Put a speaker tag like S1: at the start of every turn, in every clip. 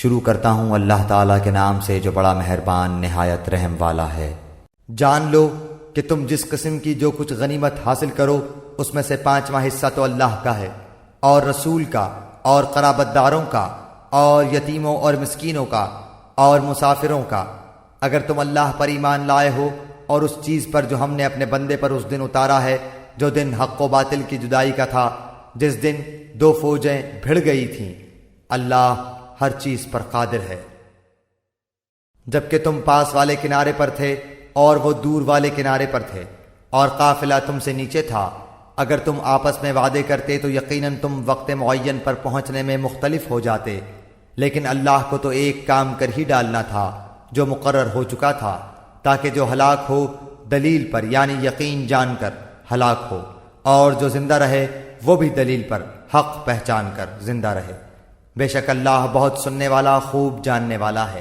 S1: شروع کرتا ہوں اللہ تعالیٰ کے نام سے جو بڑا مہربان نہایت رحم والا ہے۔ جان لو کہ تم جس قسم کی جو کچھ غنیمت حاصل کرو اس میں سے 5واں حصہ تو اللہ کا ہے، اور رسول کا، اور قرابت داروں کا، اور یتیموں اور مسکینوں کا، اور مسافروں کا، اگر تم اللہ پر ایمان لائے ہو اور اس چیز پر جو ہم نے اپنے بندے پر اس دن اتارا ہے، جو دن حق و باطل کی جدائی کا تھا، جس دن 2 فوجیں بھڑ گئی تھیں۔ اللہ ہر چیز پر قادر ہے۔ جبکہ تم پاس والے کنارے پر تھے اور وہ دور والے کنارے پر تھے، اور قافلہ تم سے نیچے تھا، اگر تم آپس میں وعدے کرتے تو یقیناً تم وقت معین پر پہنچنے میں مختلف ہو جاتے، لیکن اللہ کو تو ایک کام کر ہی ڈالنا تھا جو مقرر ہو چکا تھا، تاکہ جو ہلاک ہو دلیل پر یعنی یقین جان کر ہلاک ہو، اور جو زندہ رہے وہ بھی دلیل پر حق پہچان کر زندہ رہے۔ بے شک اللہ بہت سننے والا خوب جاننے والا ہے۔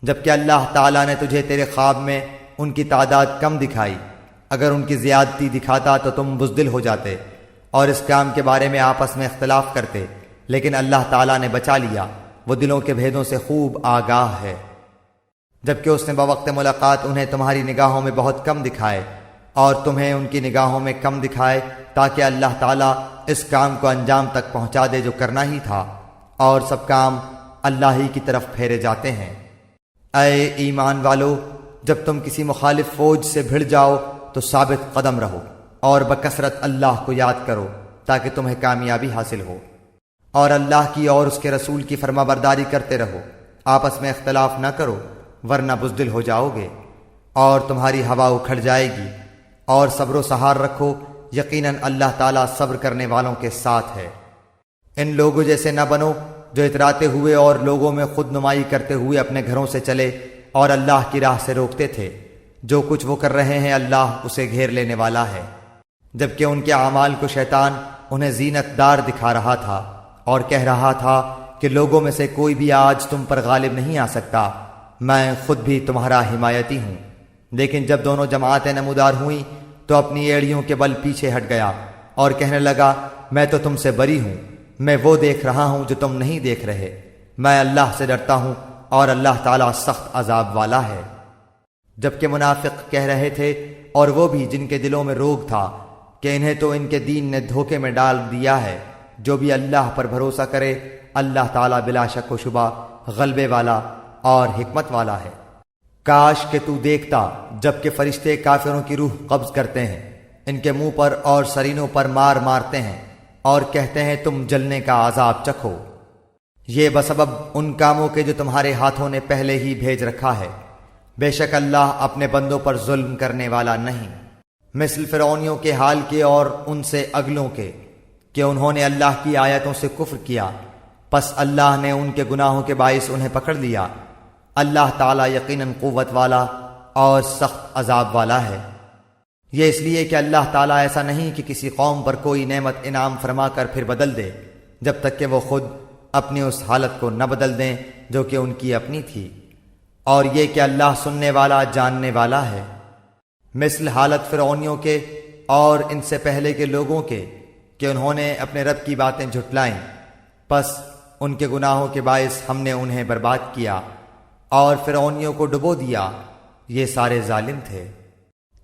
S1: جبکہ اللہ تعالیٰ نے تجھے تیرے خواب میں ان کی تعداد کم دکھائی، اگر ان کی زیادتی دکھاتا تو تم بزدل ہو جاتے اور اس کام کے بارے میں آپس میں اختلاف کرتے، لیکن اللہ تعالیٰ نے بچا لیا، وہ دلوں کے بھیدوں سے خوب آگاہ ہے۔ جبکہ اس نے بوقت ملاقات انہیں تمہاری نگاہوں میں بہت کم دکھائے اور تمہیں ان کی نگاہوں میں کم دکھائے، تاکہ اللہ تعالیٰ اس کام کو انجام تک پہنچا دے جو کرنا ہی تھا، اور سب کام اللہ ہی کی طرف پھیرے جاتے ہیں۔ اے ایمان والو، جب تم کسی مخالف فوج سے بھڑ جاؤ تو ثابت قدم رہو اور بکثرت اللہ کو یاد کرو تاکہ تمہیں کامیابی حاصل ہو، اور اللہ کی اور اس کے رسول کی فرما برداری کرتے رہو، آپس میں اختلاف نہ کرو ورنہ بزدل ہو جاؤ گے اور تمہاری ہوا اکھڑ جائے گی، اور صبر و سہار رکھو، یقیناً اللہ تعالیٰ صبر کرنے والوں کے ساتھ ہے۔ ان لوگوں جیسے نہ بنو جو اتراتے ہوئے اور لوگوں میں خود نمائی کرتے ہوئے اپنے گھروں سے چلے اور اللہ کی راہ سے روکتے تھے، جو کچھ وہ کر رہے ہیں اللہ اسے گھیر لینے والا ہے۔ جبکہ ان کے اعمال کو شیطان انہیں زینت دار دکھا رہا تھا اور کہہ رہا تھا کہ لوگوں میں سے کوئی بھی آج تم پر غالب نہیں آ سکتا، میں خود بھی تمہارا حمایتی ہوں۔ لیکن جب دونوں جماعتیں نمودار ہوئیں تو اپنی ایڑیوں کے بل پیچھے ہٹ گیا اور کہنے لگا میں تو تم سے بری ہوں، میں وہ دیکھ رہا ہوں جو تم نہیں دیکھ رہے، میں اللہ سے ڈرتا ہوں اور اللہ تعالیٰ سخت عذاب والا ہے۔ جبکہ منافق کہہ رہے تھے، اور وہ بھی جن کے دلوں میں روگ تھا، کہ انہیں تو ان کے دین نے دھوکے میں ڈال دیا ہے، جو بھی اللہ پر بھروسہ کرے اللہ تعالیٰ بلا شک و شبہ غلبے والا اور حکمت والا ہے۔ کاش کہ تو دیکھتا جبکہ فرشتے کافروں کی روح قبض کرتے ہیں، ان کے منہ پر اور سرینوں پر مار مارتے ہیں اور کہتے ہیں تم جلنے کا عذاب چکھو، یہ بسبب ان کاموں کے جو تمہارے ہاتھوں نے پہلے ہی بھیج رکھا ہے، بے شک اللہ اپنے بندوں پر ظلم کرنے والا نہیں۔ مثل فرعونیوں کے حال کے اور ان سے اگلوں کے، کہ انہوں نے اللہ کی آیتوں سے کفر کیا، پس اللہ نے ان کے گناہوں کے باعث انہیں پکڑ لیا۔ اللہ تعالیٰ یقیناً قوت والا اور سخت عذاب والا ہے۔ یہ اس لیے کہ اللہ تعالیٰ ایسا نہیں کہ کسی قوم پر کوئی نعمت انعام فرما کر پھر بدل دے، جب تک کہ وہ خود اپنی اس حالت کو نہ بدل دیں جو کہ ان کی اپنی تھی، اور یہ کہ اللہ سننے والا جاننے والا ہے۔ مثل حالت فرعونیوں کے اور ان سے پہلے کے لوگوں کے، کہ انہوں نے اپنے رب کی باتیں جھٹلائیں، پس ان کے گناہوں کے باعث ہم نے انہیں برباد کیا اور فرعونیوں کو ڈبو دیا، یہ سارے ظالم تھے۔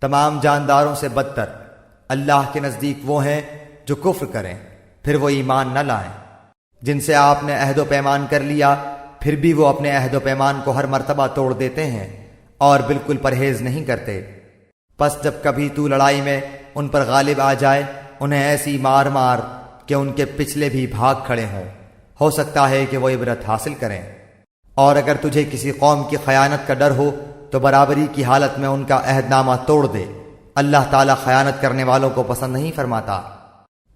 S1: تمام جانداروں سے بدتر اللہ کے نزدیک وہ ہیں جو کفر کریں پھر وہ ایمان نہ لائیں، جن سے آپ نے عہد و پیمان کر لیا پھر بھی وہ اپنے عہد و پیمان کو ہر مرتبہ توڑ دیتے ہیں اور بالکل پرہیز نہیں کرتے۔ پس جب کبھی تو لڑائی میں ان پر غالب آ جائے انہیں ایسی مار مار کہ ان کے پچھلے بھی بھاگ کھڑے ہوں، ہو سکتا ہے کہ وہ عبرت حاصل کریں۔ اور اگر تجھے کسی قوم کی خیانت کا ڈر ہو تو برابری کی حالت میں ان کا عہد نامہ توڑ دے، اللہ تعالیٰ خیانت کرنے والوں کو پسند نہیں فرماتا۔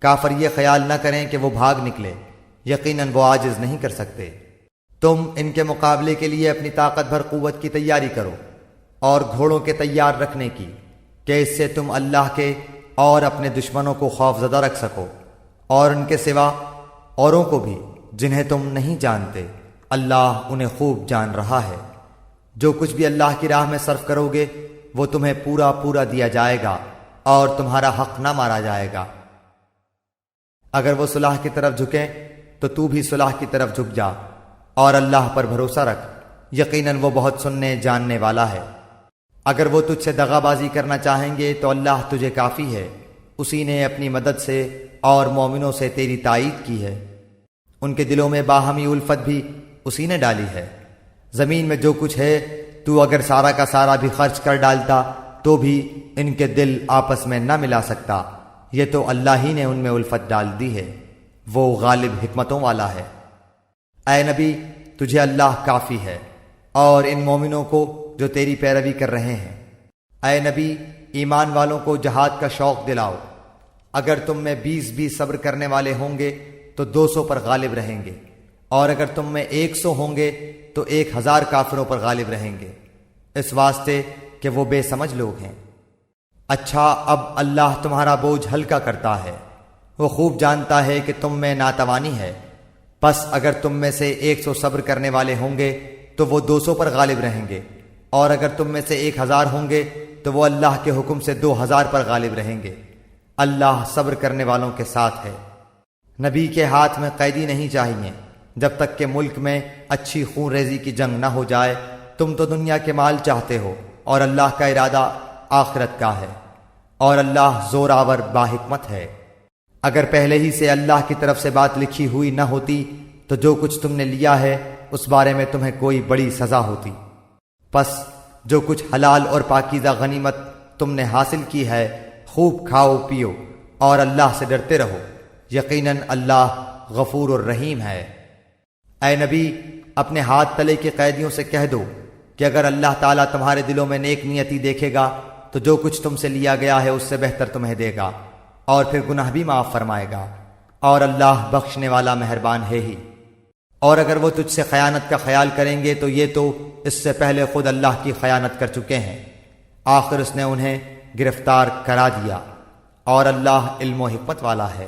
S1: کافر یہ خیال نہ کریں کہ وہ بھاگ نکلے، یقیناً وہ عاجز نہیں کر سکتے۔ تم ان کے مقابلے کے لیے اپنی طاقت بھر قوت کی تیاری کرو اور گھوڑوں کے تیار رکھنے کی، کہ اس سے تم اللہ کے اور اپنے دشمنوں کو خوف زدہ رکھ سکو، اور ان کے سوا اوروں کو بھی جنہیں تم نہیں جانتے، اللہ انہیں خوب جان رہا ہے۔ جو کچھ بھی اللہ کی راہ میں صرف کرو گے وہ تمہیں پورا پورا دیا جائے گا اور تمہارا حق نہ مارا جائے گا۔ اگر وہ صلح کی طرف جھکیں تو تو بھی صلح کی طرف جھک جا، اور اللہ پر بھروسہ رکھ، یقیناً وہ بہت سننے جاننے والا ہے۔ اگر وہ تجھ سے دغا بازی کرنا چاہیں گے تو اللہ تجھے کافی ہے، اسی نے اپنی مدد سے اور مومنوں سے تیری تائید کی ہے۔ ان کے دلوں میں باہمی الفت بھی اسی نے ڈالی ہے۔ زمین میں جو کچھ ہے تو اگر سارا کا سارا بھی خرچ کر ڈالتا تو بھی ان کے دل آپس میں نہ ملا سکتا، یہ تو اللہ ہی نے ان میں الفت ڈال دی ہے، وہ غالب حکمتوں والا ہے۔ اے نبی، تجھے اللہ کافی ہے اور ان مومنوں کو جو تیری پیروی کر رہے ہیں۔ اے نبی، ایمان والوں کو جہاد کا شوق دلاؤ، اگر تم میں 20 صبر کرنے والے ہوں گے تو 200 پر غالب رہیں گے، اور اگر تم میں 100 ہوں گے تو 1000 کافروں پر غالب رہیں گے، اس واسطے کہ وہ بے سمجھ لوگ ہیں۔ اچھا، اب اللہ تمہارا بوجھ ہلکا کرتا ہے، وہ خوب جانتا ہے کہ تم میں ناتوانی ہے، پس اگر تم میں سے 100 صبر کرنے والے ہوں گے تو وہ 200 پر غالب رہیں گے، اور اگر تم میں سے 1000 ہوں گے تو وہ اللہ کے حکم سے 2000 پر غالب رہیں گے۔ اللہ صبر کرنے والوں کے ساتھ ہے۔ نبی کے ہاتھ میں قیدی نہیں چاہیے جب تک کہ ملک میں اچھی خون ریزی کی جنگ نہ ہو جائے۔ تم تو دنیا کے مال چاہتے ہو اور اللہ کا ارادہ آخرت کا ہے، اور اللہ زوراور باحکمت ہے۔ اگر پہلے ہی سے اللہ کی طرف سے بات لکھی ہوئی نہ ہوتی تو جو کچھ تم نے لیا ہے اس بارے میں تمہیں کوئی بڑی سزا ہوتی۔ پس جو کچھ حلال اور پاکیزہ غنیمت تم نے حاصل کی ہے خوب کھاؤ پیو اور اللہ سے ڈرتے رہو، یقیناً اللہ غفور الرحیم ہے۔ اے نبی، اپنے ہاتھ تلے کے قیدیوں سے کہہ دو کہ اگر اللہ تعالیٰ تمہارے دلوں میں نیک نیتی دیکھے گا تو جو کچھ تم سے لیا گیا ہے اس سے بہتر تمہیں دے گا، اور پھر گناہ بھی معاف فرمائے گا، اور اللہ بخشنے والا مہربان ہے ہی۔ اور اگر وہ تجھ سے خیانت کا خیال کریں گے تو یہ تو اس سے پہلے خود اللہ کی خیانت کر چکے ہیں، آخر اس نے انہیں گرفتار کرا دیا، اور اللہ علم و حکمت والا ہے۔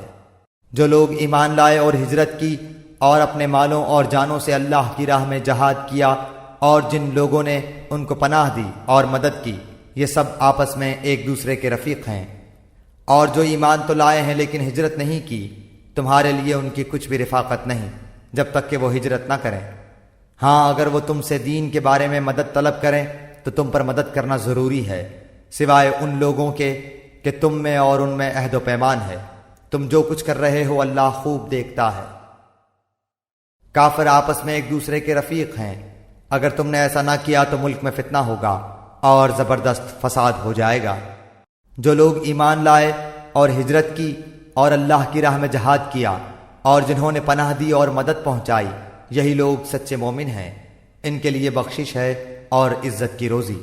S1: جو لوگ ایمان لائے اور ہجرت کی اور اپنے مالوں اور جانوں سے اللہ کی راہ میں جہاد کیا، اور جن لوگوں نے ان کو پناہ دی اور مدد کی، یہ سب آپس میں ایک دوسرے کے رفیق ہیں۔ اور جو ایمان تو لائے ہیں لیکن ہجرت نہیں کی، تمہارے لیے ان کی کچھ بھی رفاقت نہیں جب تک کہ وہ ہجرت نہ کریں۔ ہاں، اگر وہ تم سے دین کے بارے میں مدد طلب کریں تو تم پر مدد کرنا ضروری ہے، سوائے ان لوگوں کے کہ تم میں اور ان میں عہد و پیمان ہے۔ تم جو کچھ کر رہے ہو اللہ خوب دیکھتا ہے۔ کافر آپس میں ایک دوسرے کے رفیق ہیں، اگر تم نے ایسا نہ کیا تو ملک میں فتنہ ہوگا اور زبردست فساد ہو جائے گا۔ جو لوگ ایمان لائے اور ہجرت کی اور اللہ کی راہ میں جہاد کیا اور جنہوں نے پناہ دی اور مدد پہنچائی، یہی لوگ سچے مومن ہیں، ان کے لیے بخشش ہے اور عزت کی روزی۔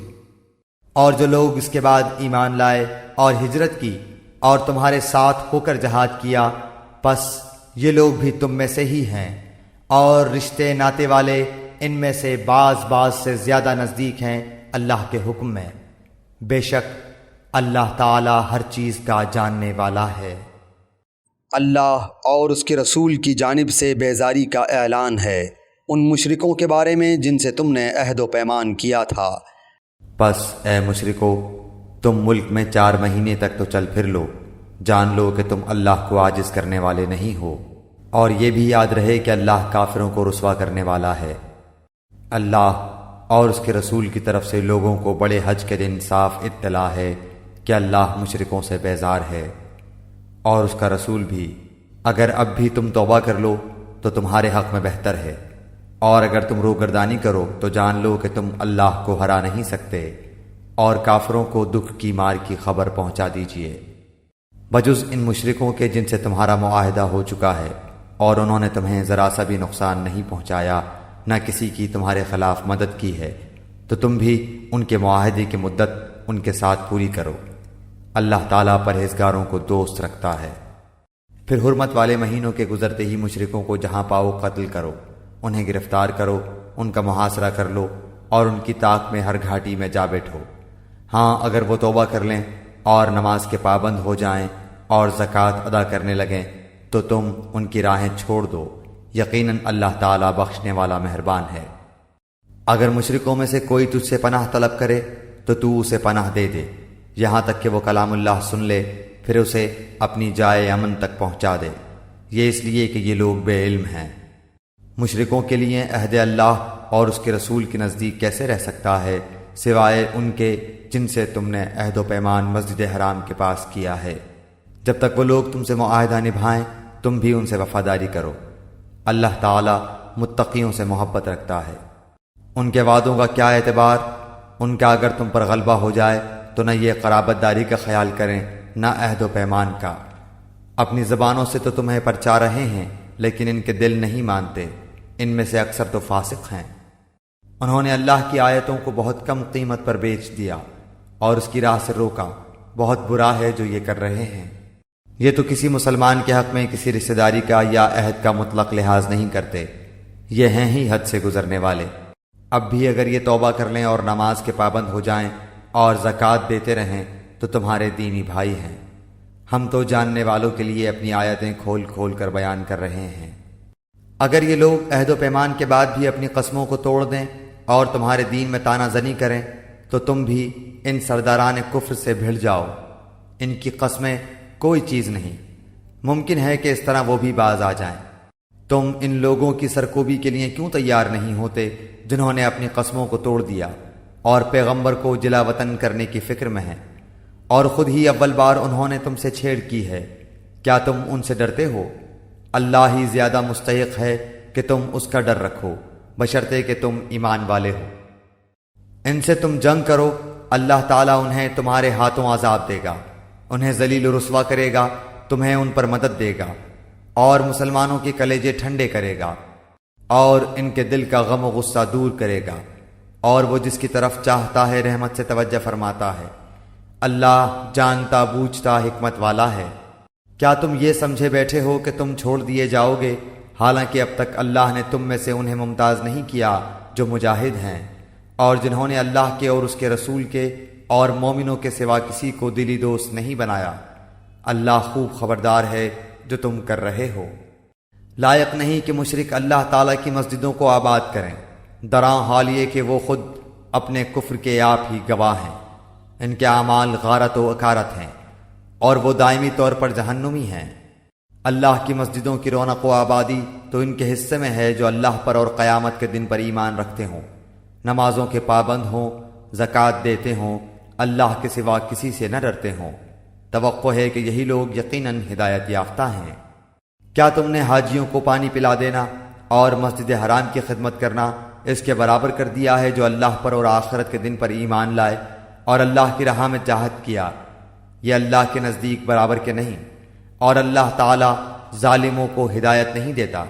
S1: اور جو لوگ اس کے بعد ایمان لائے اور ہجرت کی اور تمہارے ساتھ ہو کر جہاد کیا، پس یہ لوگ بھی تم میں سے ہی ہیں، اور رشتے ناتے والے ان میں سے بعض سے زیادہ نزدیک ہیں اللہ کے حکم میں۔ بے شک اللہ تعالی ہر چیز کا جاننے والا ہے۔
S2: اللہ اور اس کے رسول کی جانب سے بیزاری کا اعلان ہے ان مشرکوں کے بارے میں جن سے تم نے عہد و پیمان کیا تھا۔
S1: پس اے مشرکو، تم ملک میں 4 مہینے تک تو چل پھر لو، جان لو کہ تم اللہ کو عاجز کرنے والے نہیں ہو، اور یہ بھی یاد رہے کہ اللہ کافروں کو رسوا کرنے والا ہے۔ اللہ اور اس کے رسول کی طرف سے لوگوں کو بڑے حج کے دن صاف اطلاع ہے کہ اللہ مشرکوں سے بیزار ہے، اور اس کا رسول بھی۔ اگر اب بھی تم توبہ کر لو تو تمہارے حق میں بہتر ہے، اور اگر تم روگردانی کرو تو جان لو کہ تم اللہ کو ہرا نہیں سکتے، اور کافروں کو دکھ کی مار کی خبر پہنچا دیجیے، بجز ان مشرکوں کے جن سے تمہارا معاہدہ ہو چکا ہے، اور انہوں نے تمہیں ذرا سا بھی نقصان نہیں پہنچایا، نہ کسی کی تمہارے خلاف مدد کی ہے، تو تم بھی ان کے معاہدے کی مدت ان کے ساتھ پوری کرو۔ اللہ تعالیٰ پرہیزگاروں کو دوست رکھتا ہے۔ پھر حرمت والے مہینوں کے گزرتے ہی مشرکوں کو جہاں پاؤ قتل کرو، انہیں گرفتار کرو، ان کا محاصرہ کر لو، اور ان کی طاق میں ہر گھاٹی میں جا بیٹھو۔ ہاں، اگر وہ توبہ کر لیں اور نماز کے پابند ہو جائیں اور زکوٰۃ ادا کرنے لگیں تو تم ان کی راہیں چھوڑ دو، یقیناً اللہ تعالیٰ بخشنے والا مہربان ہے۔ اگر مشرکوں میں سے کوئی تجھ سے پناہ طلب کرے تو اسے پناہ دے دے، یہاں تک کہ وہ کلام اللہ سن لے، پھر اسے اپنی جائے امن تک پہنچا دے، یہ اس لیے کہ یہ لوگ بے علم ہیں۔ مشرکوں کے لیے عہد اللہ اور اس کے رسول کے نزدیک کیسے رہ سکتا ہے سوائے ان کے جن سے تم نے عہد و پیمان مسجد حرام کے پاس کیا ہے۔ جب تک وہ لوگ تم سے معاہدہ نبھائیں تم بھی ان سے وفاداری کرو۔ اللہ تعالی متقیوں سے محبت رکھتا ہے۔ ان کے وعدوں کا کیا اعتبار؟ ان کا اگر تم پر غلبہ ہو جائے تو نہ یہ قرابت داری کا خیال کریں نہ عہد و پیمان کا۔ اپنی زبانوں سے تو تمہیں پرچا رہے ہیں لیکن ان کے دل نہیں مانتے، ان میں سے اکثر تو فاسق ہیں۔ انہوں نے اللہ کی آیتوں کو بہت کم قیمت پر بیچ دیا اور اس کی راہ سے روکا، بہت برا ہے جو یہ کر رہے ہیں۔ یہ تو کسی مسلمان کے حق میں کسی رشتہ داری کا یا عہد کا مطلق لحاظ نہیں کرتے، یہ ہیں ہی حد سے گزرنے والے۔ اب بھی اگر یہ توبہ کر لیں اور نماز کے پابند ہو جائیں اور زکوٰۃ دیتے رہیں تو تمہارے دینی بھائی ہیں۔ ہم تو جاننے والوں کے لیے اپنی آیتیں کھول کھول کر بیان کر رہے ہیں۔ اگر یہ لوگ عہد و پیمان کے بعد بھی اپنی قسموں کو توڑ دیں اور تمہارے دین میں طعنہ زنی کریں تو تم بھی ان سرداران کفر سے بھڑ جاؤ۔ ان کی قسمیں کوئی چیز نہیں، ممکن ہے کہ اس طرح وہ بھی باز آ جائیں۔ تم ان لوگوں کی سرکوبی کے لیے کیوں تیار نہیں ہوتے جنہوں نے اپنی قسموں کو توڑ دیا اور پیغمبر کو جلا وطن کرنے کی فکر میں ہیں، اور خود ہی اول بار انہوں نے تم سے چھیڑ کی ہے؟ کیا تم ان سے ڈرتے ہو؟ اللہ ہی زیادہ مستحق ہے کہ تم اس کا ڈر رکھو، بشرطے کہ تم ایمان والے ہو۔ ان سے تم جنگ کرو، اللہ تعالیٰ انہیں تمہارے ہاتھوں عذاب دے گا، انہیں ذلیل و رسوا کرے گا، تمہیں ان پر مدد دے گا اور مسلمانوں کے کلیجے ٹھنڈے کرے گا اور ان کے دل کا غم و غصہ دور کرے گا، اور وہ جس کی طرف چاہتا ہے رحمت سے توجہ فرماتا ہے۔ اللہ جانتا بوجھتا حکمت والا ہے۔ کیا تم یہ سمجھے بیٹھے ہو کہ تم چھوڑ دیے جاؤ گے، حالانکہ اب تک اللہ نے تم میں سے انہیں ممتاز نہیں کیا جو مجاہد ہیں اور جنہوں نے اللہ کے اور اس کے رسول کے اور مومنوں کے سوا کسی کو دلی دوست نہیں بنایا۔ اللہ خوب خبردار ہے جو تم کر رہے ہو۔ لائق نہیں کہ مشرک اللہ تعالیٰ کی مسجدوں کو آباد کریں، دراں حال یہ کہ وہ خود اپنے کفر کے آپ ہی گواہ ہیں۔ ان کے اعمال غارت و اکارت ہیں اور وہ دائمی طور پر جہنمی ہیں۔ اللہ کی مسجدوں کی رونق و آبادی تو ان کے حصے میں ہے جو اللہ پر اور قیامت کے دن پر ایمان رکھتے ہوں، نمازوں کے پابند ہوں، زکوٰۃ دیتے ہوں، اللہ کے سوا کسی سے نہ ڈرتے ہوں۔ توقع ہے کہ یہی لوگ یقیناً ہدایت یافتہ ہیں۔ کیا تم نے حاجیوں کو پانی پلا دینا اور مسجد حرام کی خدمت کرنا اس کے برابر کر دیا ہے جو اللہ پر اور آخرت کے دن پر ایمان لائے اور اللہ کی راہ میں جہاد کیا؟ یہ اللہ کے نزدیک برابر کے نہیں، اور اللہ تعالی ظالموں کو ہدایت نہیں دیتا۔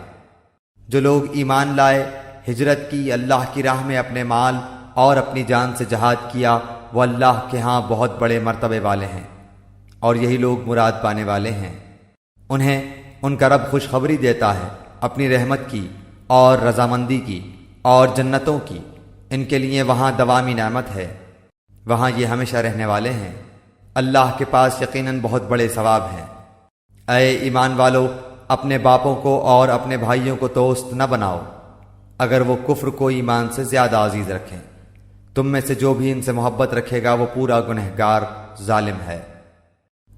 S1: جو لوگ ایمان لائے، ہجرت کی، اللہ کی راہ میں اپنے مال اور اپنی جان سے جہاد کیا، وہ اللہ کے ہاں بہت بڑے مرتبے والے ہیں، اور یہی لوگ مراد پانے والے ہیں۔ انہیں ان کا رب خوشخبری دیتا ہے اپنی رحمت کی اور رضامندی کی اور جنتوں کی، ان کے لیے وہاں دوامی نعمت ہے، وہاں یہ ہمیشہ رہنے والے ہیں۔ اللہ کے پاس یقیناً بہت بڑے ثواب ہیں۔ اے ایمان والو، اپنے باپوں کو اور اپنے بھائیوں کو دوست نہ بناؤ اگر وہ کفر کو ایمان سے زیادہ عزیز رکھیں۔ تم میں سے جو بھی ان سے محبت رکھے گا وہ پورا گنہگار ظالم ہے۔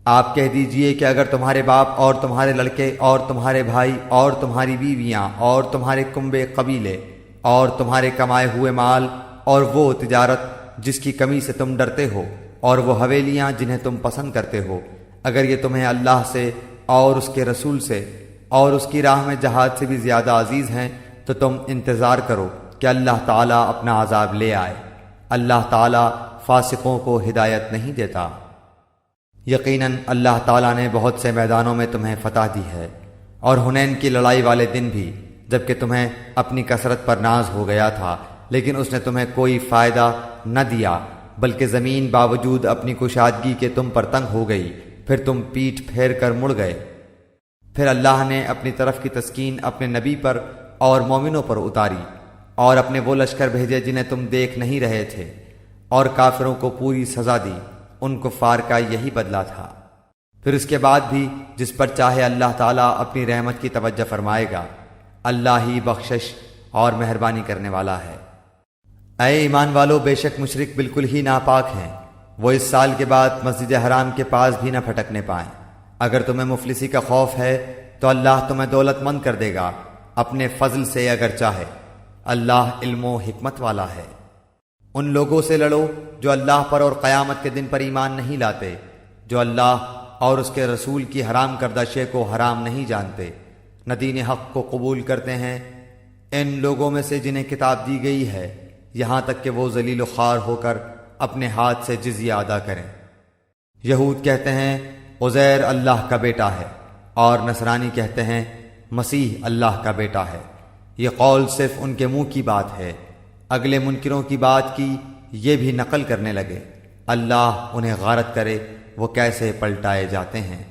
S1: آپ کہہ دیجئے کہ اگر تمہارے باپ اور تمہارے لڑکے اور تمہارے بھائی اور تمہاری بیویاں اور تمہارے کنبے قبیلے اور تمہارے کمائے ہوئے مال اور وہ تجارت جس کی کمی سے تم ڈرتے ہو اور وہ حویلیاں جنہیں تم پسند کرتے ہو، اگر یہ تمہیں اللہ سے اور اس کے رسول سے اور اس کی راہ میں جہاد سے بھی زیادہ عزیز ہیں تو تم انتظار کرو کہ اللہ تعالیٰ اپنا عذاب لے آئے۔ اللہ تعالیٰ فاسقوں کو ہدایت نہیں دیتا۔ یقیناً اللہ تعالیٰ نے بہت سے میدانوں میں تمہیں فتح دی ہے، اور حنین کی لڑائی والے دن بھی، جبکہ تمہیں اپنی کثرت پر ناز ہو گیا تھا، لیکن اس نے تمہیں کوئی فائدہ نہ دیا، بلکہ زمین باوجود اپنی کشادگی کے تم پر تنگ ہو گئی، پھر تم پیٹھ پھیر کر مڑ گئے۔ پھر اللہ نے اپنی طرف کی تسکین اپنے نبی پر اور مومنوں پر اتاری، اور اپنے وہ لشکر بھیجے جنہیں تم دیکھ نہیں رہے تھے، اور کافروں کو پوری سزا دی۔ ان کفار کا یہی بدلہ تھا۔ پھر اس کے بعد بھی جس پر چاہے اللہ تعالیٰ اپنی رحمت کی توجہ فرمائے گا۔ اللہ ہی بخشش اور مہربانی کرنے والا ہے۔ اے ایمان والو، بے شک مشرک بالکل ہی ناپاک ہیں، وہ اس سال کے بعد مسجد حرام کے پاس بھی نہ پھٹکنے پائیں۔ اگر تمہیں مفلسی کا خوف ہے تو اللہ تمہیں دولت مند کر دے گا، اپنے فضل سے اگر چاہے۔ اللہ علم و حکمت والا ہے۔ ان لوگوں سے لڑو جو اللہ پر اور قیامت کے دن پر ایمان نہیں لاتے، جو اللہ اور اس کے رسول کی حرام کردہ شے کو حرام نہیں جانتے، نہ دین حق کو قبول کرتے ہیں، ان لوگوں میں سے جنہیں کتاب دی گئی ہے، یہاں تک کہ وہ ذلیل و خوار ہو کر اپنے ہاتھ سے جزیہ ادا کریں۔ یہود کہتے ہیں عزیر اللہ کا بیٹا ہے، اور نصرانی کہتے ہیں مسیح اللہ کا بیٹا ہے۔ یہ قول صرف ان کے منہ کی بات ہے، اگلے منکروں کی بات کی یہ بھی نقل کرنے لگے۔ اللہ انہیں غارت کرے وہ کیسے پلٹائے جاتے ہیں۔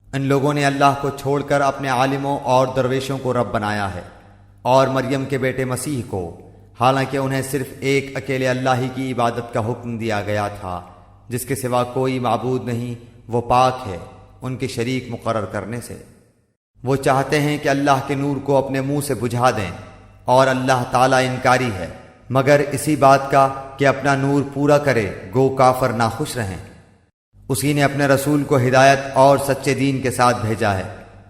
S1: ان لوگوں نے اللہ کو چھوڑ کر اپنے عالموں اور درویشوں کو رب بنایا ہے، اور مریم کے بیٹے مسیح کو، حالانکہ انہیں صرف ایک اکیلے اللہ ہی کی عبادت کا حکم دیا گیا تھا، جس کے سوا کوئی معبود نہیں، وہ پاک ہے ان کے شریک مقرر کرنے سے۔ وہ چاہتے ہیں کہ اللہ کے نور کو اپنے منہ سے بجھا دیں، اور اللہ تعالیٰ انکاری ہے مگر اسی بات کا کہ اپنا نور پورا کرے، گو کافر ناخوش رہیں۔ اسی نے اپنے رسول کو ہدایت اور سچے دین کے ساتھ بھیجا ہے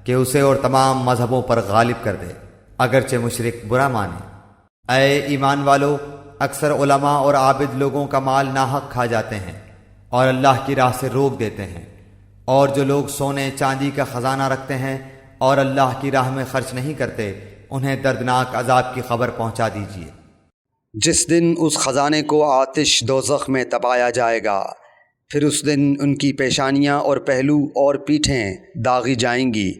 S1: کہ اسے اور تمام مذہبوں پر غالب کر دے، اگرچہ مشرک برا مانے۔ اے ایمان والو، اکثر علماء اور عابد لوگوں کا مال ناحق کھا جاتے ہیں اور اللہ کی راہ سے روک دیتے ہیں، اور جو لوگ سونے چاندی کا خزانہ رکھتے ہیں اور اللہ کی راہ میں خرچ نہیں کرتے، انہیں دردناک عذاب کی خبر پہنچا دیجیے۔
S2: جس دن اس خزانے کو آتش دوزخ میں تپایا جائے گا، پھر اس دن ان کی پیشانیاں اور پہلو اور پیٹھیں داغی جائیں گی۔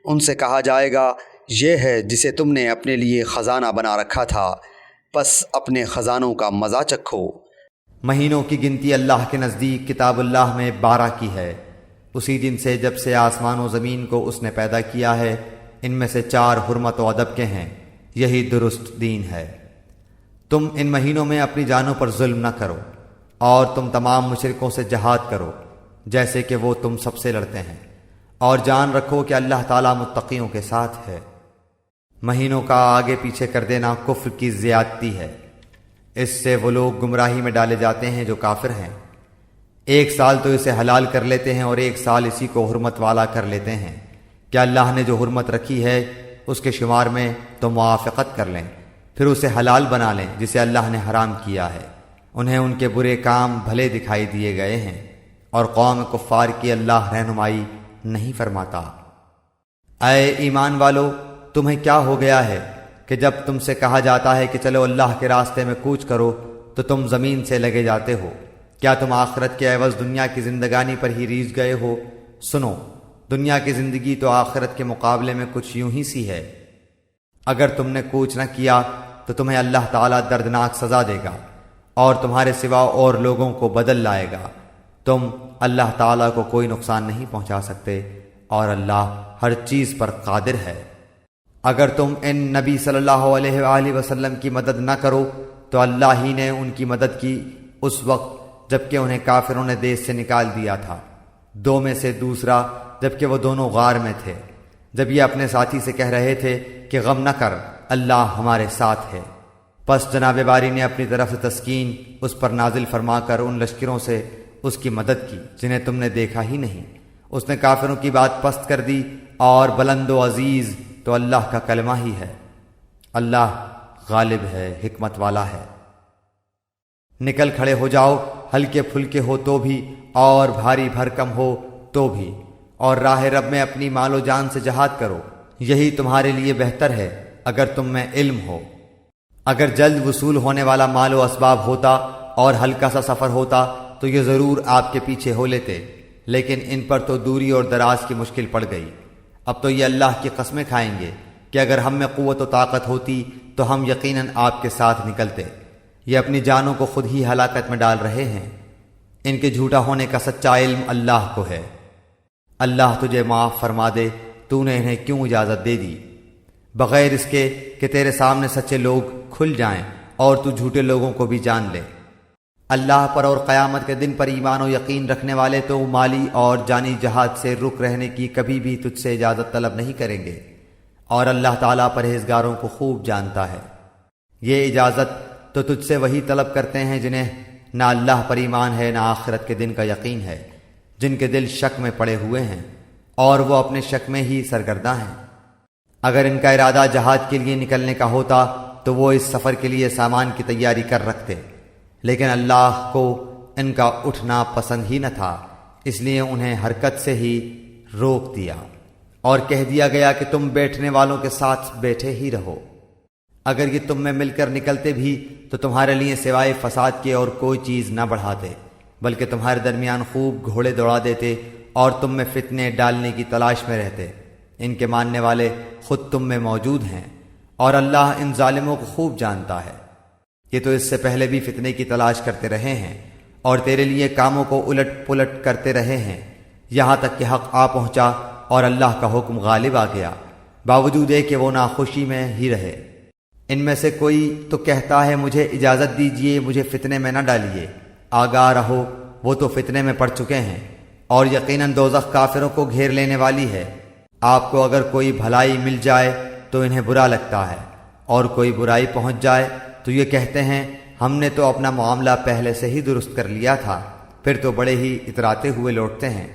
S2: ان سے کہا جائے گا یہ ہے جسے تم نے اپنے لیے خزانہ بنا رکھا تھا، پس اپنے خزانوں کا مزہ چکھو۔
S1: مہینوں کی گنتی اللہ کے نزدیک کتاب اللہ میں 12 کی ہے، اسی دن سے جب سے آسمان و زمین کو اس نے پیدا کیا ہے، ان میں سے 4 حرمت و ادب کے ہیں، یہی درست دین ہے۔ تم ان مہینوں میں اپنی جانوں پر ظلم نہ کرو، اور تم تمام مشرکوں سے جہاد کرو جیسے کہ وہ تم سب سے لڑتے ہیں، اور جان رکھو کہ اللہ تعالیٰ متقیوں کے ساتھ ہے۔ مہینوں کا آگے پیچھے کر دینا کفر کی زیادتی ہے، اس سے وہ لوگ گمراہی میں ڈالے جاتے ہیں جو کافر ہیں۔ ایک سال تو اسے حلال کر لیتے ہیں اور ایک سال اسی کو حرمت والا کر لیتے ہیں کہ اللہ نے جو حرمت رکھی ہے اس کے شمار میں تو موافقت کر لیں، پھر اسے حلال بنا لیں جسے اللہ نے حرام کیا ہے۔ انہیں ان کے برے کام بھلے دکھائی دیے گئے ہیں، اور قوم کفار کی اللہ رہنمائی نہیں فرماتا۔ اے ایمان والو، تمہیں کیا ہو گیا ہے کہ جب تم سے کہا جاتا ہے کہ چلو اللہ کے راستے میں کوچ کرو تو تم زمین سے لگے جاتے ہو؟ کیا تم آخرت کے عوض دنیا کی زندگانی پر ہی ریجھ گئے ہو؟ سنو، دنیا کی زندگی تو آخرت کے مقابلے میں کچھ یوں ہی سی ہے۔ اگر تم نے کوچ نہ کیا تو تمہیں اللہ تعالیٰ دردناک سزا دے گا، اور تمہارے سوا اور لوگوں کو بدل لائے گا۔ تم اللہ تعالیٰ کو کوئی نقصان نہیں پہنچا سکتے، اور اللہ ہر چیز پر قادر ہے۔ اگر تم ان نبی صلی اللہ علیہ وآلہ وسلم کی مدد نہ کرو تو اللہ ہی نے ان کی مدد کی اس وقت جبکہ انہیں کافروں نے دیس سے نکال دیا تھا، 2 میں سے دوسرا جبکہ وہ دونوں غار میں تھے، جب یہ اپنے ساتھی سے کہہ رہے تھے کہ غم نہ کر، اللہ ہمارے ساتھ ہے۔ پس جناب باری نے اپنی طرف سے تسکین اس پر نازل فرما کر ان لشکروں سے اس کی مدد کی جنہیں تم نے دیکھا ہی نہیں۔ اس نے کافروں کی بات پست کر دی، اور بلند و عزیز تو اللہ کا کلمہ ہی ہے۔ اللہ غالب ہے، حکمت والا ہے۔ نکل کھڑے ہو جاؤ، ہلکے پھلکے ہو تو بھی اور بھاری بھرکم ہو تو بھی، اور راہ رب میں اپنی مال و جان سے جہاد کرو، یہی تمہارے لیے بہتر ہے اگر تم میں علم ہو۔ اگر جلد وصول ہونے والا مال و اسباب ہوتا اور ہلکا سا سفر ہوتا تو یہ ضرور آپ کے پیچھے ہو لیتے، لیکن ان پر تو دوری اور دراز کی مشکل پڑ گئی۔ اب تو یہ اللہ کی قسمیں کھائیں گے کہ اگر ہم میں قوت و طاقت ہوتی تو ہم یقیناً آپ کے ساتھ نکلتے۔ یہ اپنی جانوں کو خود ہی ہلاکت میں ڈال رہے ہیں۔ ان کے جھوٹا ہونے کا سچا علم اللہ کو ہے۔ اللہ تجھے معاف فرما دے، تو نے انہیں کیوں اجازت دے دی، بغیر اس کے کہ تیرے سامنے سچے لوگ کھل جائیں اور تو جھوٹے لوگوں کو بھی جان لے۔ اللہ پر اور قیامت کے دن پر ایمان و یقین رکھنے والے تو مالی اور جانی جہاد سے رک رہنے کی کبھی بھی تجھ سے اجازت طلب نہیں کریں گے، اور اللہ تعالیٰ پرہیزگاروں کو خوب جانتا ہے۔ یہ اجازت تو تجھ سے وہی طلب کرتے ہیں جنہیں نہ اللہ پر ایمان ہے نہ آخرت کے دن کا یقین ہے، جن کے دل شک میں پڑے ہوئے ہیں اور وہ اپنے شک میں ہی سرگرداں ہیں۔ اگر ان کا ارادہ جہاد کے لیے نکلنے کا ہوتا تو وہ اس سفر کے لیے سامان کی تیاری کر رکھتے، لیکن اللہ کو ان کا اٹھنا پسند ہی نہ تھا، اس لیے انہیں حرکت سے ہی روک دیا اور کہہ دیا گیا کہ تم بیٹھنے والوں کے ساتھ بیٹھے ہی رہو۔ اگر یہ تم میں مل کر نکلتے بھی تو تمہارے لیے سوائے فساد کے اور کوئی چیز نہ بڑھاتے، بلکہ تمہارے درمیان خوب گھوڑے دوڑا دیتے اور تم میں فتنے ڈالنے کی تلاش میں رہتے۔ ان کے ماننے والے خود تم میں موجود ہیں اور اللہ ان ظالموں کو خوب جانتا ہے۔ یہ تو اس سے پہلے بھی فتنے کی تلاش کرتے رہے ہیں اور تیرے لیے کاموں کو الٹ پلٹ کرتے رہے ہیں، یہاں تک کہ حق آ پہنچا اور اللہ کا حکم غالب آ گیا، باوجود کہ وہ ناخوشی میں ہی رہے۔ ان میں سے کوئی تو کہتا ہے مجھے اجازت دیجیے، مجھے فتنے میں نہ ڈالیے، آگاہ رہو وہ تو فتنے میں پڑ چکے ہیں اور یقیناً دوزخ کافروں کو گھیر لینے والی ہے۔ آپ کو اگر کوئی بھلائی مل جائے تو انہیں برا لگتا ہے، اور کوئی برائی پہنچ جائے تو یہ کہتے ہیں ہم نے تو اپنا معاملہ پہلے سے ہی درست کر لیا تھا، پھر تو بڑے ہی اتراتے ہوئے لوٹتے ہیں۔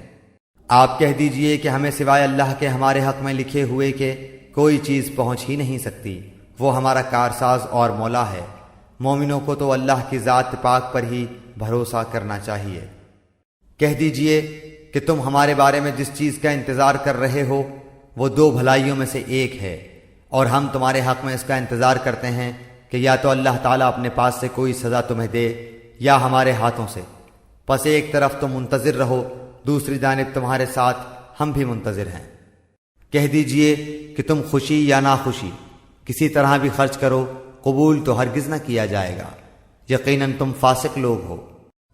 S1: آپ کہہ دیجئے کہ ہمیں سوائے اللہ کے ہمارے حق میں لکھے ہوئے کہ کوئی چیز پہنچ ہی نہیں سکتی، وہ ہمارا کارساز اور مولا ہے۔ مومنوں کو تو اللہ کی ذات پاک پر ہی بھروسہ کرنا چاہیے۔ کہہ دیجئے کہ تم ہمارے بارے میں جس چیز کا انتظار کر رہے ہو وہ دو بھلائیوں میں سے ایک ہے، اور ہم تمہارے حق میں اس کا انتظار کرتے ہیں کہ یا تو اللہ تعالیٰ اپنے پاس سے کوئی سزا تمہیں دے یا ہمارے ہاتھوں سے، پس ایک طرف تم منتظر رہو، دوسری جانب تمہارے ساتھ ہم بھی منتظر ہیں۔ کہہ دیجئے کہ تم خوشی یا ناخوشی کسی طرح بھی خرچ کرو، قبول تو ہرگز نہ کیا جائے گا، یقیناً تم فاسق لوگ ہو۔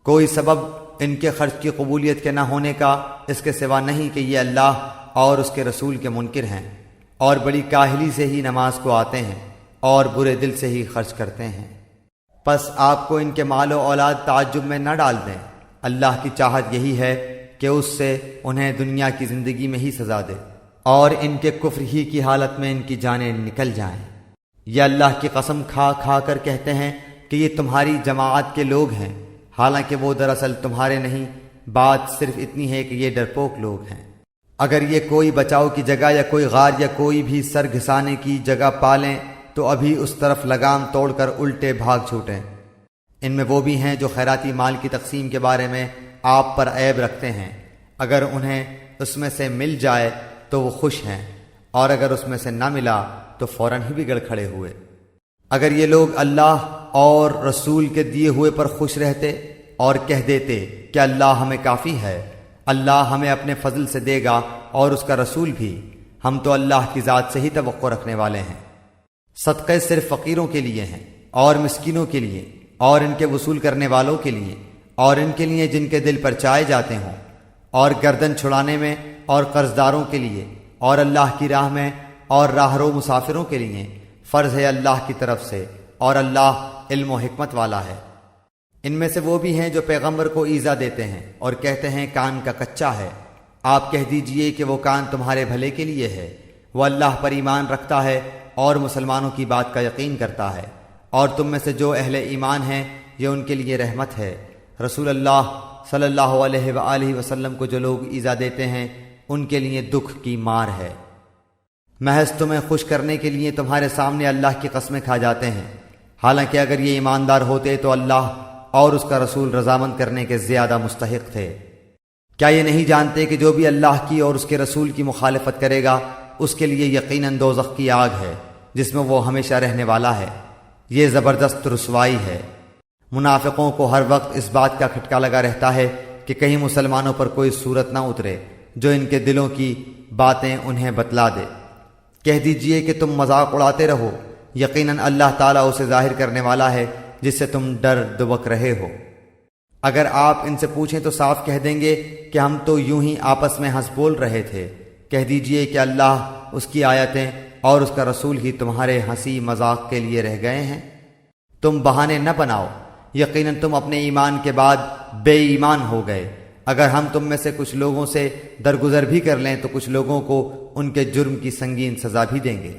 S1: کوئی سبب ان کے خرچ کی قبولیت کے نہ ہونے کا اس کے سوا نہیں کہ یہ اللہ اور اس کے رسول کے منکر ہیں، اور بڑی کاہلی سے ہی نماز کو آتے ہیں اور برے دل سے ہی خرچ کرتے ہیں۔ پس آپ کو ان کے مال و اولاد تعجب میں نہ ڈال دیں، اللہ کی چاہت یہی ہے کہ اس سے انہیں دنیا کی زندگی میں ہی سزا دے اور ان کے کفر ہی کی حالت میں ان کی جانیں نکل جائیں۔ یہ اللہ کی قسم کھا کھا کر کہتے ہیں کہ یہ تمہاری جماعت کے لوگ ہیں، حالانکہ وہ دراصل تمہارے نہیں، بات صرف اتنی ہے کہ یہ ڈرپوک لوگ ہیں۔ اگر یہ کوئی بچاؤ کی جگہ یا کوئی غار یا کوئی بھی سر گھسانے کی جگہ پالیں تو ابھی اس طرف لگام توڑ کر الٹے بھاگ چھوٹیں۔ ان میں وہ بھی ہیں جو خیراتی مال کی تقسیم کے بارے میں آپ پر عیب رکھتے ہیں، اگر انہیں اس میں سے مل جائے تو وہ خوش ہیں، اور اگر اس میں سے نہ ملا تو فوراً ہی بگڑ کھڑے ہوئے۔ اگر یہ لوگ اللہ اور رسول کے دیے ہوئے پر خوش رہتے اور کہہ دیتے کہ اللہ ہمیں کافی ہے، اللہ ہمیں اپنے فضل سے دے گا اور اس کا رسول بھی، ہم تو اللہ کی ذات سے ہی توقع رکھنے والے ہیں۔ صدقے صرف فقیروں کے لیے ہیں اور مسکینوں کے لیے اور ان کے وصول کرنے والوں کے لیے اور ان کے لیے جن کے دل پر چائے جاتے ہوں، اور گردن چھڑانے میں اور قرض داروں کے لیے اور اللہ کی راہ میں اور راہرو مسافروں کے لیے فرض ہے اللہ کی طرف سے، اور اللہ علم و حکمت والا ہے۔ ان میں سے وہ بھی ہیں جو پیغمبر کو ایذا دیتے ہیں اور کہتے ہیں کان کا کچا ہے۔ آپ کہہ دیجئے کہ وہ کان تمہارے بھلے کے لیے ہے، وہ اللہ پر ایمان رکھتا ہے اور مسلمانوں کی بات کا یقین کرتا ہے، اور تم میں سے جو اہل ایمان ہیں یہ ان کے لیے رحمت ہے۔ رسول اللہ صلی اللہ علیہ وآلہ وسلم کو جو لوگ ایذا دیتے ہیں ان کے لیے دکھ کی مار ہے۔ محض تمہیں خوش کرنے کے لیے تمہارے سامنے اللہ کی قسمیں کھا جاتے ہیں، حالانکہ اگر یہ ایماندار ہوتے تو اللہ اور اس کا رسول رضامند کرنے کے زیادہ مستحق تھے۔ کیا یہ نہیں جانتے کہ جو بھی اللہ کی اور اس کے رسول کی مخالفت کرے گا اس کے لیے یقیناً دوزخ کی آگ ہے جس میں وہ ہمیشہ رہنے والا ہے، یہ زبردست رسوائی ہے۔ منافقوں کو ہر وقت اس بات کا کھٹکا لگا رہتا ہے کہ کہیں مسلمانوں پر کوئی صورت نہ اترے جو ان کے دلوں کی باتیں انہیں بتلا دے۔ کہہ دیجئے کہ تم مذاق اڑاتے رہو، یقیناً اللہ تعالیٰ اسے ظاہر کرنے والا ہے جس سے تم ڈر دبک رہے ہو۔ اگر آپ ان سے پوچھیں تو صاف کہہ دیں گے کہ ہم تو یوں ہی آپس میں ہنس بول رہے تھے۔ کہہ دیجئے کہ اللہ، اس کی آیتیں اور اس کا رسول ہی تمہارے ہنسی مذاق کے لیے رہ گئے ہیں۔ تم بہانے نہ بناؤ، یقیناً تم اپنے ایمان کے بعد بے ایمان ہو گئے۔ اگر ہم تم میں سے کچھ لوگوں سے درگزر بھی کر لیں تو کچھ لوگوں کو ان کے جرم کی سنگین سزا بھی دیں گے۔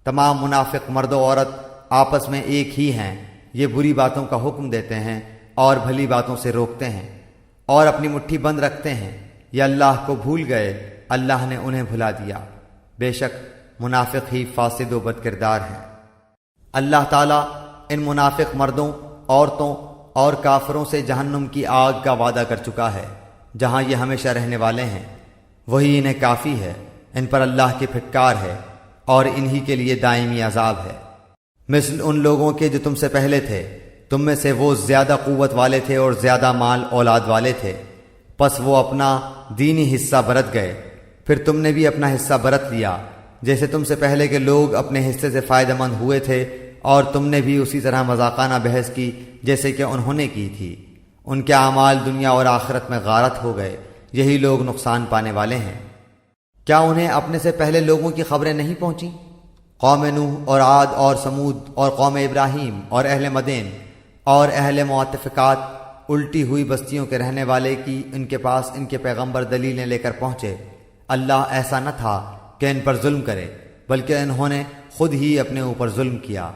S1: تمام منافق مرد و عورت آپس میں ایک ہی ہیں، یہ بری باتوں کا حکم دیتے ہیں اور بھلی باتوں سے روکتے ہیں اور اپنی مٹھی بند رکھتے ہیں۔ یہ اللہ کو بھول گئے، اللہ نے انہیں بھلا دیا۔ بے شک منافق ہی فاسد و بد کردار ہیں۔ اللہ تعالیٰ ان منافق مردوں، عورتوں اور کافروں سے جہنم کی آگ کا وعدہ کر چکا ہے جہاں یہ ہمیشہ رہنے والے ہیں، وہی انہیں کافی ہے، ان پر اللہ کی پھٹکار ہے اور انہی کے لیے دائمی عذاب ہے۔ مثل ان لوگوں کے جو تم سے پہلے تھے، تم میں سے وہ زیادہ قوت والے تھے اور زیادہ مال اولاد والے تھے، پس وہ اپنا دینی حصہ برت گئے، پھر تم نے بھی اپنا حصہ برت لیا، جیسے تم سے پہلے کے لوگ اپنے حصے سے فائدہ مند ہوئے تھے، اور تم نے بھی اسی طرح مذاقانہ بحث کی جیسے کہ انہوں نے کی تھی۔ ان کے اعمال دنیا اور آخرت میں غارت ہو گئے، یہی لوگ نقصان پانے والے ہیں۔ کیا انہیں اپنے سے پہلے لوگوں کی خبریں نہیں پہنچیں؟ قوم نوح اور عاد اور سمود اور قوم ابراہیم اور اہل مدین اور اہل معتفقات، الٹی ہوئی بستیوں کے رہنے والے کی ان کے پاس ان کے پیغمبر دلیلیں لے کر پہنچے۔ اللہ ایسا نہ تھا کہ ان پر ظلم کرے، بلکہ انہوں نے خود ہی اپنے اوپر ظلم کیا۔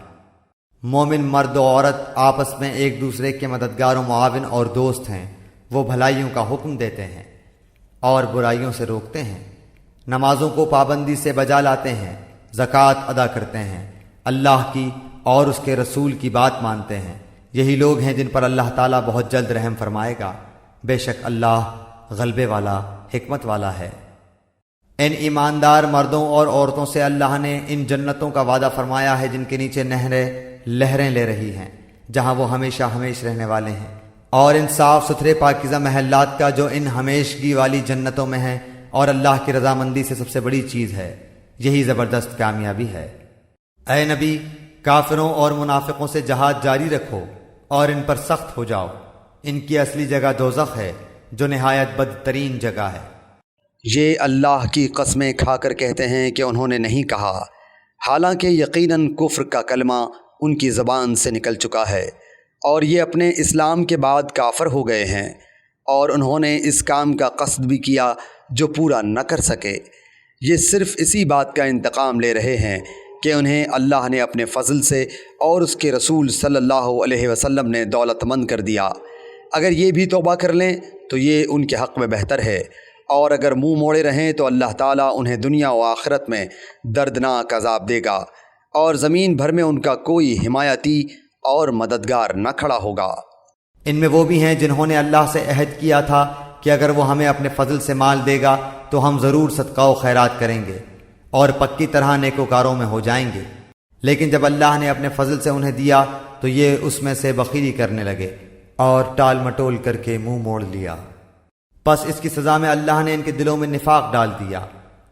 S1: مومن مرد و عورت آپس میں ایک دوسرے کے مددگار و معاون اور دوست ہیں، وہ بھلائیوں کا حکم دیتے ہیں اور برائیوں سے روکتے ہیں، نمازوں کو پابندی سے بجا لاتے ہیں، زکوٰۃ ادا کرتے ہیں، اللہ کی اور اس کے رسول کی بات مانتے ہیں، یہی لوگ ہیں جن پر اللہ تعالیٰ بہت جلد رحم فرمائے گا، بے شک اللہ غلبے والا حکمت والا ہے۔ ان ایماندار مردوں اور عورتوں سے اللہ نے ان جنتوں کا وعدہ فرمایا ہے جن کے نیچے نہریں لہریں لے رہی ہیں، جہاں وہ ہمیشہ ہمیش رہنے والے ہیں، اور ان صاف ستھرے پاکیزہ محلات کا جو ان ہمیشگی والی جنتوں میں ہیں، اور اللہ کی رضامندی سے سب سے بڑی چیز ہے، یہی زبردست کامیابی ہے۔ اے نبی، کافروں اور منافقوں سے جہاد جاری رکھو اور ان پر سخت ہو جاؤ، ان کی اصلی جگہ دوزخ ہے جو نہایت بدترین جگہ ہے۔
S2: یہ اللہ کی قسمیں کھا کر کہتے ہیں کہ انہوں نے نہیں کہا، حالانکہ یقیناً کفر کا کلمہ ان کی زبان سے نکل چکا ہے، اور یہ اپنے اسلام کے بعد کافر ہو گئے ہیں، اور انہوں نے اس کام کا قصد بھی کیا جو پورا نہ کر سکے۔ یہ صرف اسی بات کا انتقام لے رہے ہیں کہ انہیں اللہ نے اپنے فضل سے اور اس کے رسول صلی اللہ علیہ وسلم نے دولت مند کر دیا۔ اگر یہ بھی توبہ کر لیں تو یہ ان کے حق میں بہتر ہے، اور اگر منہ موڑے رہیں تو اللہ تعالیٰ انہیں دنیا و آخرت میں دردناک عذاب دے گا، اور زمین بھر میں ان کا کوئی حمایتی اور مددگار نہ کھڑا ہوگا۔
S1: ان میں وہ بھی ہیں جنہوں نے اللہ سے عہد کیا تھا کہ اگر وہ ہمیں اپنے فضل سے مال دے گا تو ہم ضرور صدقہ و خیرات کریں گے اور پکی طرح نیکوکاروں میں ہو جائیں گے، لیکن جب اللہ نے اپنے فضل سے انہیں دیا تو یہ اس میں سے بخیلی کرنے لگے اور ٹال مٹول کر کے منہ موڑ لیا۔ پس اس کی سزا میں اللہ نے ان کے دلوں میں نفاق ڈال دیا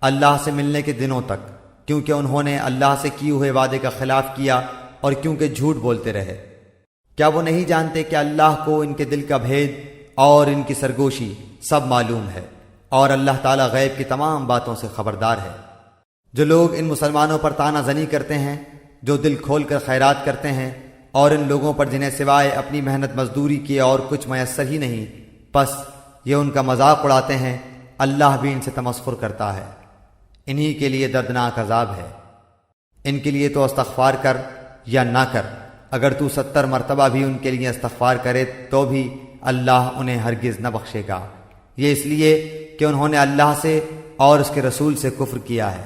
S1: اللہ سے ملنے کے دنوں تک، کیونکہ انہوں نے اللہ سے کیے ہوئے وعدے کا خلاف کیا اور کیونکہ جھوٹ بولتے رہے۔ کیا وہ نہیں جانتے کہ اللہ کو ان کے دل کا بھید اور ان کی سرگوشی سب معلوم ہے، اور اللہ تعالیٰ غیب کی تمام باتوں سے خبردار ہے۔ جو لوگ ان مسلمانوں پر طعنہ زنی کرتے ہیں، جو دل کھول کر خیرات کرتے ہیں، اور ان لوگوں پر جنہیں سوائے اپنی محنت مزدوری کے اور کچھ میسر ہی نہیں، پس یہ ان کا مذاق اڑاتے ہیں، اللہ بھی ان سے تمسخر کرتا ہے۔ انہی کے لیے دردناک عذاب ہے۔ ان کے لیے تو استغفار کر یا نہ کر، اگر تو 70 مرتبہ بھی ان کے لیے استغفار کرے تو بھی اللہ انہیں ہرگز نہ بخشے گا، یہ اس لیے کہ انہوں نے اللہ سے اور اس کے رسول سے کفر کیا ہے۔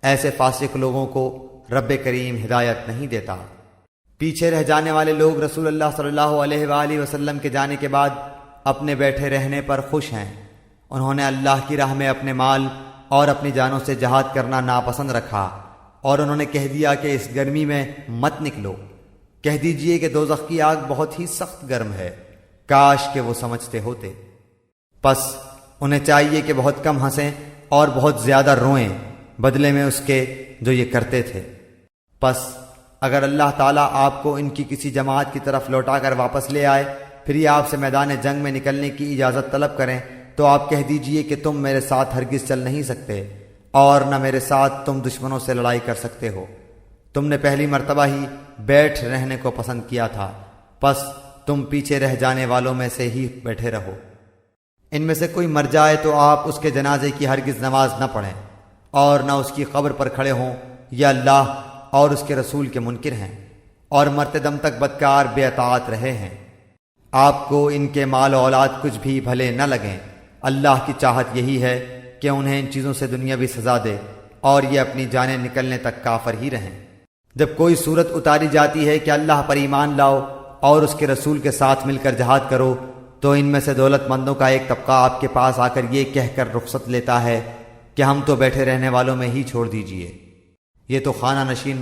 S1: ایسے فاسق لوگوں کو رب کریم ہدایت نہیں دیتا۔ پیچھے رہ جانے والے لوگ رسول اللہ صلی اللہ علیہ وآلہ وسلم کے جانے کے بعد اپنے بیٹھے رہنے پر خوش ہیں۔ انہوں نے اللہ کی راہ میں اپنے مال اور اپنی جانوں سے جہاد کرنا ناپسند رکھا، اور انہوں نے کہہ دیا کہ اس گرمی میں مت نکلو۔ کہہ دیجئے کہ دوزخ کی آگ بہت ہی سخت گرم ہے، کاش کہ وہ سمجھتے ہوتے۔ پس انہیں چاہیے کہ بہت کم ہنسیں اور بہت زیادہ روئیں بدلے میں اس کے جو یہ کرتے تھے۔ پس اگر اللہ تعالیٰ آپ کو ان کی کسی جماعت کی طرف لوٹا کر واپس لے آئے، پھر یہ آپ سے میدان جنگ میں نکلنے کی اجازت طلب کریں، تو آپ کہہ دیجئے کہ تم میرے ساتھ ہرگز چل نہیں سکتے، اور نہ میرے ساتھ تم دشمنوں سے لڑائی کر سکتے ہو۔ تم نے پہلی مرتبہ ہی بیٹھ رہنے کو پسند کیا تھا، پس تم پیچھے رہ جانے والوں میں سے ہی بیٹھے رہو۔ ان میں سے کوئی مر جائے تو آپ اس کے جنازے کی ہرگز نماز نہ پڑھیں، اور نہ اس کی قبر پر کھڑے ہوں، یا اللہ اور اس کے رسول کے منکر ہیں، اور مرتے دم تک بدکار بے اطاعت رہے ہیں۔ آپ کو ان کے مال و اولاد کچھ بھی بھلے نہ لگیں، اللہ کی چاہت یہی ہے کہ انہیں ان چیزوں سے دنیاوی سزا دے اور یہ اپنی جانیں نکلنے تک کافر ہی رہیں۔ جب کوئی صورت اتاری جاتی ہے کہ اللہ پر ایمان لاؤ اور اس کے رسول کے ساتھ مل کر جہاد کرو، تو ان میں سے دولت مندوں کا ایک طبقہ آپ کے پاس آ کر یہ کہہ کر رخصت لیتا ہے کہ ہم تو بیٹھے رہنے والوں میں ہی چھوڑ دیجئے۔ یہ تو خانہ نشین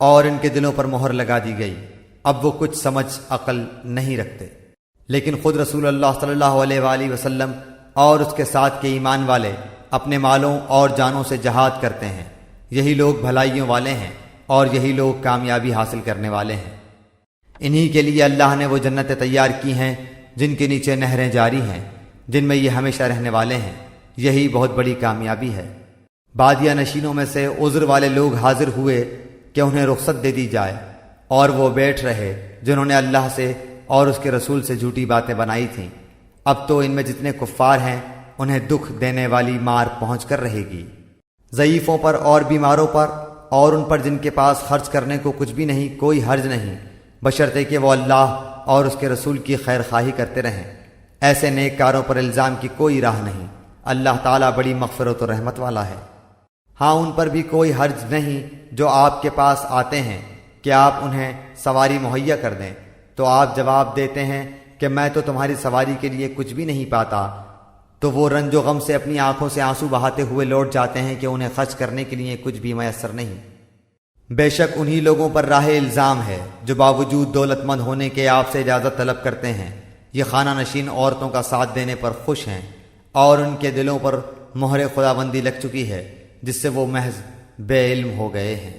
S1: اور ان کے دلوں پر مہر لگا دی گئی، اب وہ کچھ سمجھ عقل نہیں رکھتے۔ لیکن خود رسول اللہ صلی اللہ علیہ وآلہ وسلم اور اس کے ساتھ کے ایمان والے اپنے مالوں اور جانوں سے جہاد کرتے ہیں، یہی لوگ بھلائیوں والے ہیں اور یہی لوگ کامیابی حاصل کرنے والے ہیں۔ انہی کے لیے اللہ نے وہ جنتیں تیار کی ہیں جن کے نیچے نہریں جاری ہیں، جن میں یہ ہمیشہ رہنے والے ہیں، یہی بہت بڑی کامیابی ہے۔ بادیہ نشینوں میں سے عذر والے لوگ حاضر ہوئے کہ انہیں رخصت دے دی جائے، اور وہ بیٹھ رہے جنہوں نے اللہ سے اور اس کے رسول سے جھوٹی باتیں بنائی تھیں۔ اب تو ان میں جتنے کفار ہیں انہیں دکھ دینے والی مار پہنچ کر رہے گی۔ ضعیفوں پر اور بیماروں پر اور ان پر جن کے پاس خرچ کرنے کو کچھ بھی نہیں کوئی حرج نہیں، بشرطے کہ وہ اللہ اور اس کے رسول کی خیر خواہی کرتے رہیں۔ ایسے نیک کاروں پر الزام کی کوئی راہ نہیں، اللہ تعالیٰ بڑی مغفرت و رحمت والا ہے۔ ہاں ان پر بھی کوئی حرج نہیں جو آپ کے پاس آتے ہیں کہ آپ انہیں سواری مہیا کر دیں، تو آپ جواب دیتے ہیں کہ میں تو تمہاری سواری کے لیے کچھ بھی نہیں پاتا، تو وہ رنج و غم سے اپنی آنکھوں سے آنسو بہاتے ہوئے لوٹ جاتے ہیں کہ انہیں خرچ کرنے کے لیے کچھ بھی میسر نہیں۔ بے شک انہی لوگوں پر راہ الزام ہے جو باوجود دولت مند ہونے کے آپ سے اجازت طلب کرتے ہیں، یہ خانہ نشین عورتوں کا ساتھ دینے پر خوش ہیں، اور ان کے دلوں پر مہر خداوندی لگ چکی ہے جس سے وہ محض بے علم ہو گئے ہیں۔